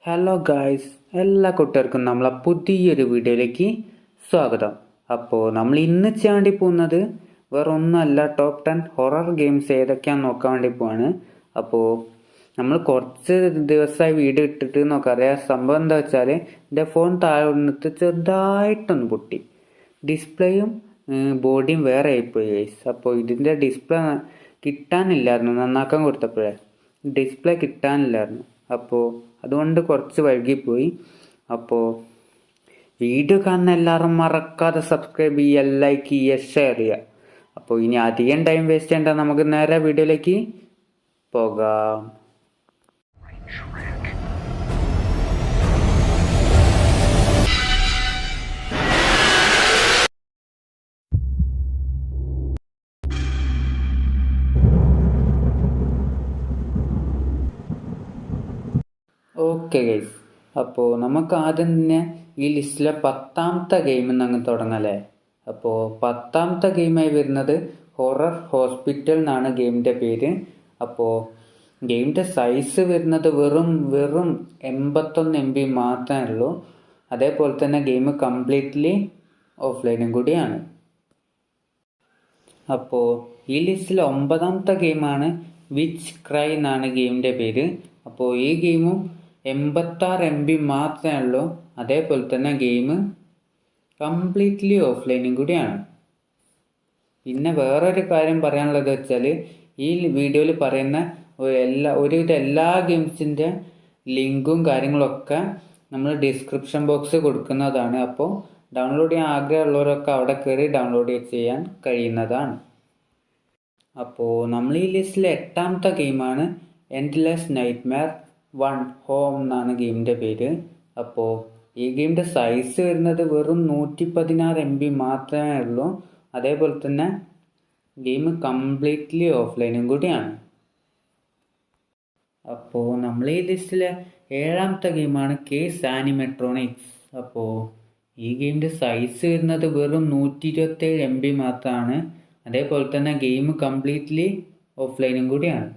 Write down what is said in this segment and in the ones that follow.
Hello guys, എല്ലാ കൂട്ടുകാർക്കും നമ്മളെ പുതിയൊരു വീഡിയോയിലേക്ക് സ്വാഗതം. അപ്പോൾ നമ്മൾ ഇന്ന് ചെയ്യാൻ വേണ്ടി പോകുന്നത് വേറെ ഒന്നുമല്ല, ടോപ്പ് 10 ഹൊറർ ഗെയിംസ് ഏതൊക്കെയാണെന്ന് നോക്കാൻ വേണ്ടി പോവാണ്. അപ്പോൾ നമ്മൾ കുറച്ച് ദിവസമായി വീഡിയോ ഇട്ടിട്ട് നോക്കറിയാം. സംഭവം എന്താ വെച്ചാൽ എൻ്റെ ഫോൺ താഴെ വന്നിട്ട് ചെറുതായിട്ടൊന്ന് പൊട്ടി, ഡിസ്പ്ലേയും ബോഡിയും വേറെ ആയിപ്പോയി ഗൈസ്. അപ്പോൾ ഇതിൻ്റെ ഡിസ്പ്ലേ കിട്ടാനില്ലായിരുന്നു, നന്നാക്കാൻ കൊടുത്തപ്പോഴേ ഡിസ്പ്ലേ കിട്ടാനില്ലായിരുന്നു. അപ്പോൾ അതുകൊണ്ട് കുറച്ച് വൈകിപ്പോയി. അപ്പോൾ വീഡിയോ കാണുന്ന എല്ലാവരും മറക്കാതെ സബ്സ്ക്രൈബ് ചെയ്യുക, ലൈക്ക് ചെയ്യുക, ഷെയർ ചെയ്യുക. അപ്പോൾ ഇനി അധികം ടൈം വേസ്റ്റ് ചെയ്യേണ്ട, നമുക്ക് നേരെ വീഡിയോയിലേക്ക് പോകാം. ഓക്കെ ഗൈസ്, അപ്പോൾ നമുക്ക് ആദ്യം തന്നെ ഈ ലിസ്റ്റിലെ 10ാമത്തെ ഗെയിമിൽ നിന്ന് അങ്ങ് തുടങ്ങല്ലേ. അപ്പോൾ 10ാമത്തെ ഗെയിമായി വരുന്നത് ഹൊറർ ഹോസ്പിറ്റൽ എന്നാണ് ഗെയിമിൻ്റെ പേര്. അപ്പോൾ ഗെയിമിൻ്റെ സൈസ് വരുന്നത് വെറും 81 MB മാത്രമേ ഉള്ളൂ. അതേപോലെ തന്നെ ഗെയിം കംപ്ലീറ്റ്ലി ഓഫ്ലൈനും കൂടിയാണ്. അപ്പോൾ ഈ ലിസ്റ്റിലെ 9ാമത്തെ ഗെയിമാണ് വിച്ച് ക്രൈ എന്നാണ് ഗെയിമിൻ്റെ പേര്. അപ്പോൾ ഈ ഗെയിമും 86 MB മാത്രമേ ഉള്ളൂ. അതേപോലെ തന്നെ ഗെയിം കംപ്ലീറ്റ്ലി ഓഫ്ലൈനും കൂടിയാണ്. പിന്നെ വേറൊരു കാര്യം പറയാനുള്ളത് വെച്ചാൽ, ഈ വീഡിയോയിൽ പറയുന്ന ഒരുവിധ എല്ലാ ഗെയിംസിൻ്റെ ലിങ്കും കാര്യങ്ങളൊക്കെ നമ്മൾ ഡിസ്ക്രിപ്ഷൻ ബോക്സ് കൊടുക്കുന്നതാണ്. അപ്പോൾ ഡൗൺലോഡ് ചെയ്യാൻ ആഗ്രഹമുള്ളവരൊക്കെ അവിടെ കയറി ഡൗൺലോഡ് ചെയ്യാൻ കഴിയുന്നതാണ്. അപ്പോൾ നമ്മൾ ഈ ലിസ്റ്റിലെ 8ാമത്തെ ഗെയിമാണ് എൻഡ്ലെസ് നൈറ്റ്മെയർ 1 ഹോം എന്നാണ് ഗെയിമിൻ്റെ പേര്. അപ്പോൾ ഈ ഗെയിമിൻ്റെ സൈസ് വരുന്നത് വെറും 116 MB മാത്രമേ ഉള്ളൂ. അതേപോലെ തന്നെ ഗെയിം കംപ്ലീറ്റ്ലി ഓഫ്ലൈനും കൂടിയാണ്. അപ്പോൾ നമ്മൾ ഈ ലിസ്റ്റിലെ 7ാമത്തെ ഗെയിമാണ് കേസ് ആനിമെട്രോണിക്സ്. അപ്പോൾ ഈ ഗെയിമിൻ്റെ സൈസ് വരുന്നത് വെറും 127 MB മാത്രമാണ്. അതേപോലെ തന്നെ ഗെയിം കംപ്ലീറ്റ്ലി ഓഫ്ലൈനും കൂടിയാണ്.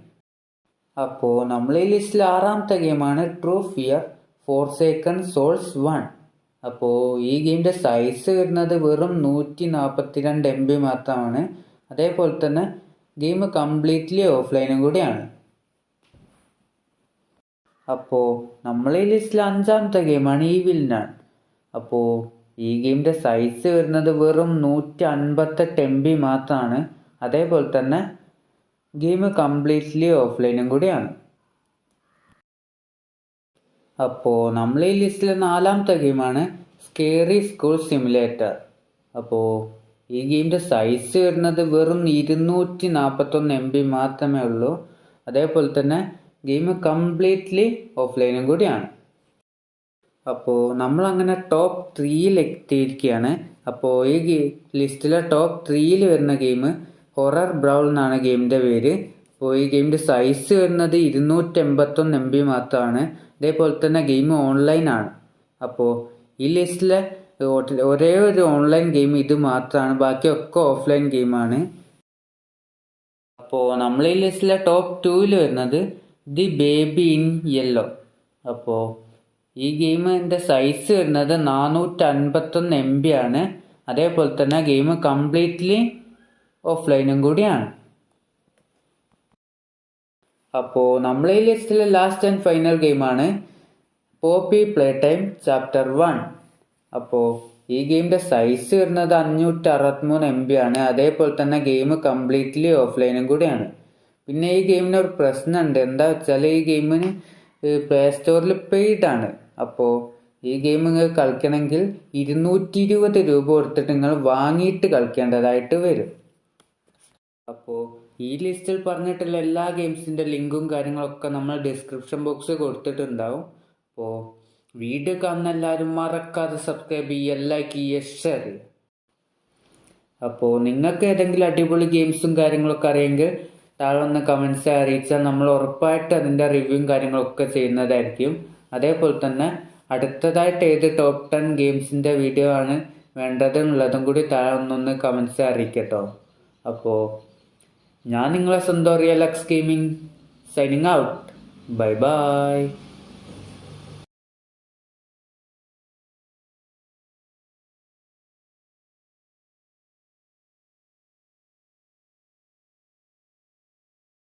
അപ്പോൾ നമ്മൾ ഈ ലിസ്റ്റിൽ 6ാമത്തെ ഗെയിമാണ് ട്രൂ ഫിയർ ഫോർസേക്കൺ സോൾസ് 1. അപ്പോൾ ഈ ഗെയിമിൻ്റെ സൈസ് വരുന്നത് വെറും 142 MB മാത്രമാണ്. അതേപോലെ തന്നെ ഗെയിം കംപ്ലീറ്റ്ലി ഓഫ്ലൈനും കൂടിയാണ്. അപ്പോൾ നമ്മൾ ഈ ലിസ്റ്റിൽ 5ാമത്തെ ഗെയിമാണ് ഈവിൽ നൺ. അപ്പോൾ ഈ ഗെയിമിൻ്റെ സൈസ് വരുന്നത് വെറും 158 MB മാത്രമാണ്. അതേപോലെ തന്നെ ഗെയിം കംപ്ലീറ്റ്ലി ഓഫ്ലൈനും കൂടിയാണ്. അപ്പോൾ നമ്മൾ ഈ ലിസ്റ്റിലെ 4ാമത്തെ ഗെയിമാണ് സ്കേറി സ്കൂൾ സിമുലേറ്റർ. അപ്പോൾ ഈ ഗെയിമിൻ്റെ സൈസ് വരുന്നത് വെറും 241 MB മാത്രമേ ഉള്ളൂ. അതേപോലെ തന്നെ ഗെയിം കംപ്ലീറ്റ്ലി ഓഫ്ലൈനും കൂടിയാണ്. അപ്പോൾ നമ്മളങ്ങനെ ടോപ്പ് 3യിൽ എത്തിയിരിക്കുകയാണ്. അപ്പോൾ ഈ ലിസ്റ്റിലെ ടോപ്പ് 3യിൽ വരുന്ന ഗെയിം ഹൊറർ ബ്രൗൾ എന്നാണ് ഗെയിമിൻ്റെ പേര്. അപ്പോൾ ഈ ഗെയിമിൻ്റെ സൈസ് വരുന്നത് 281 MB മാത്രമാണ്. അതേപോലെ തന്നെ ഗെയിം ഓൺലൈനാണ്. അപ്പോൾ ഈ ലിസ്റ്റിലെ ഒരേ ഒരു ഓൺലൈൻ ഗെയിം ഇത് മാത്രമാണ്, ബാക്കിയൊക്കെ ഓഫ്ലൈൻ ഗെയിമാണ്. അപ്പോൾ നമ്മൾ ഈ ലിസ്റ്റിലെ ടോപ്പ് 2യിൽ വരുന്നത് ദി ബേബി ഇൻ യെല്ലോ. അപ്പോൾ ഈ ഗെയിമിൻ്റെ സൈസ് വരുന്നത് 451 MB ആണ്. അതേപോലെ തന്നെ ഗെയിം കംപ്ലീറ്റ്ലി ഓഫ്ലൈനും കൂടിയാണ്. അപ്പോൾ നമ്മൾ ഈ ലിസ്റ്റിലെ ലാസ്റ്റ് ആൻഡ് ഫൈനൽ ഗെയിമാണ് പോപ്പി പ്ലേ ടൈം ചാപ്റ്റർ 1. അപ്പോൾ ഈ ഗെയിമിൻ്റെ സൈസ് വരുന്നത് 563 MB ആണ്. അതേപോലെ തന്നെ ഗെയിം കംപ്ലീറ്റ്ലി ഓഫ്ലൈനും കൂടിയാണ്. പിന്നെ ഈ ഗെയിമിന് ഒരു പ്രശ്നമുണ്ട്. എന്താ വെച്ചാൽ ഈ ഗെയിമിന് പ്ലേ സ്റ്റോറിൽ പെയ്ഡ് ആണ്. അപ്പോൾ ഈ ഗെയിം നിങ്ങൾ കളിക്കണമെങ്കിൽ 220 രൂപ കൊടുത്തിട്ട് നിങ്ങൾ വാങ്ങിയിട്ട് കളിക്കേണ്ടതായിട്ട് വരും. അപ്പോൾ ഈ ലിസ്റ്റിൽ പറഞ്ഞിട്ടുള്ള എല്ലാ ഗെയിംസിൻ്റെ ലിങ്കും കാര്യങ്ങളൊക്കെ നമ്മൾ ഡിസ്ക്രിപ്ഷൻ ബോക്സ് കൊടുത്തിട്ടുണ്ടാവും. അപ്പോൾ വീഡിയോ കാണുന്ന എല്ലാവരും മറക്കാതെ സബ്സ്ക്രൈബ് ചെയ്യുക, ലൈക്ക് ചെയ്യുക, ഷെയർ ചെയ്യുക. അപ്പോൾ നിങ്ങൾക്ക് ഏതെങ്കിലും അടിപൊളി ഗെയിംസും കാര്യങ്ങളൊക്കെ അറിയെങ്കിൽ താഴെ ഒന്ന് കമൻസ് അറിയിച്ചാൽ നമ്മൾ ഉറപ്പായിട്ട് അതിൻ്റെ റിവ്യൂവും കാര്യങ്ങളൊക്കെ ചെയ്യുന്നതായിരിക്കും. അതേപോലെ തന്നെ അടുത്തതായിട്ട് ഏത് ടോപ്പ് 10 ഗെയിംസിൻ്റെ വീഡിയോ ആണ് വേണ്ടതെന്നുള്ളതും കൂടി താഴെ ഒന്നൊന്ന് കമൻസ് അറിയിക്കട്ടോ. അപ്പോൾ ഞാൻ നിങ്ങളെ സ്വന്തം real X gaming signing out. Bye bye.